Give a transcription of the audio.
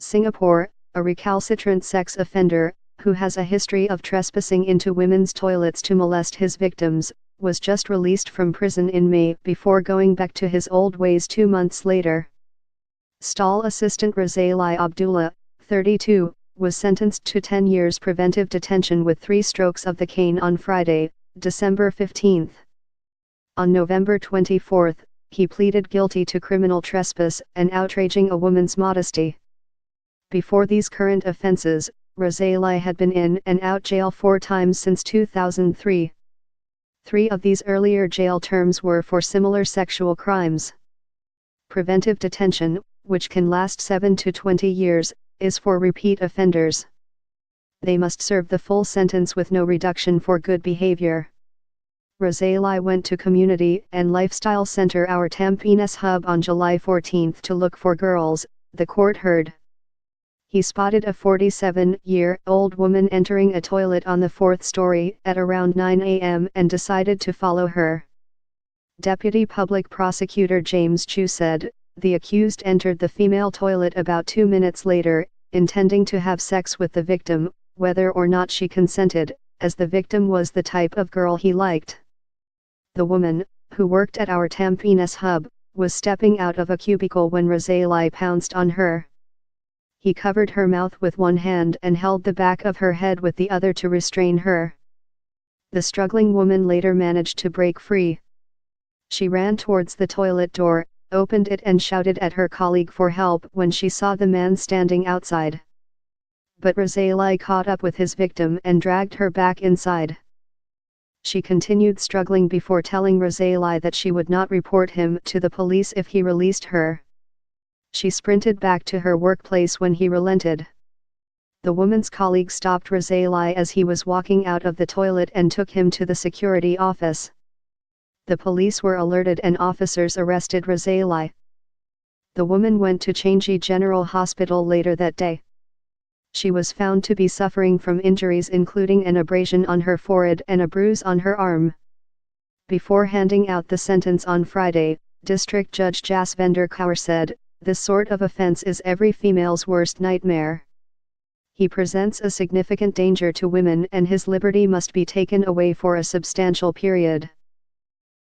Singapore, a recalcitrant sex offender, who has a history of trespassing into women's toilets to molest his victims, was just released from prison in May before going back to his old ways 2 months later. Stall assistant Razali Abdullah, 32, was sentenced to 10 years preventive detention with 3 strokes of the cane on Friday, December 15. On November 24, he pleaded guilty to criminal trespass and outraging a woman's modesty. Before these current offenses, Razali had been in and out jail 4 times since 2003. 3 of these earlier jail terms were for similar sexual crimes. Preventive detention, which can last 7 to 20 years, is for repeat offenders. They must serve the full sentence with no reduction for good behavior. Razali went to Community and Lifestyle Center our Tampines hub on July 14 to look for girls, the court heard. He spotted a 47-year-old woman entering a toilet on the 4th story at around 9 a.m. and decided to follow her. Deputy Public Prosecutor James Chu said, the accused entered the female toilet about 2 minutes later, intending to have sex with the victim, whether or not she consented, as the victim was the type of girl he liked. The woman, who worked at our Tampines hub, was stepping out of a cubicle when Razali pounced on her. He covered her mouth with one hand and held the back of her head with the other to restrain her. The struggling woman later managed to break free. She ran towards the toilet door, opened it and shouted at her colleague for help when she saw the man standing outside. But Razali caught up with his victim and dragged her back inside. She continued struggling before telling Razali that she would not report him to the police if he released her. She sprinted back to her workplace when he relented. The woman's colleague stopped Razali as he was walking out of the toilet and took him to the security office. The police were alerted and officers arrested Razali. The woman went to Changi General Hospital later that day. She was found to be suffering from injuries including an abrasion on her forehead and a bruise on her arm. Before handing out the sentence on Friday, District Judge Jasvinder Kaur said, "This sort of offense is every female's worst nightmare. He presents a significant danger to women and his liberty must be taken away for a substantial period."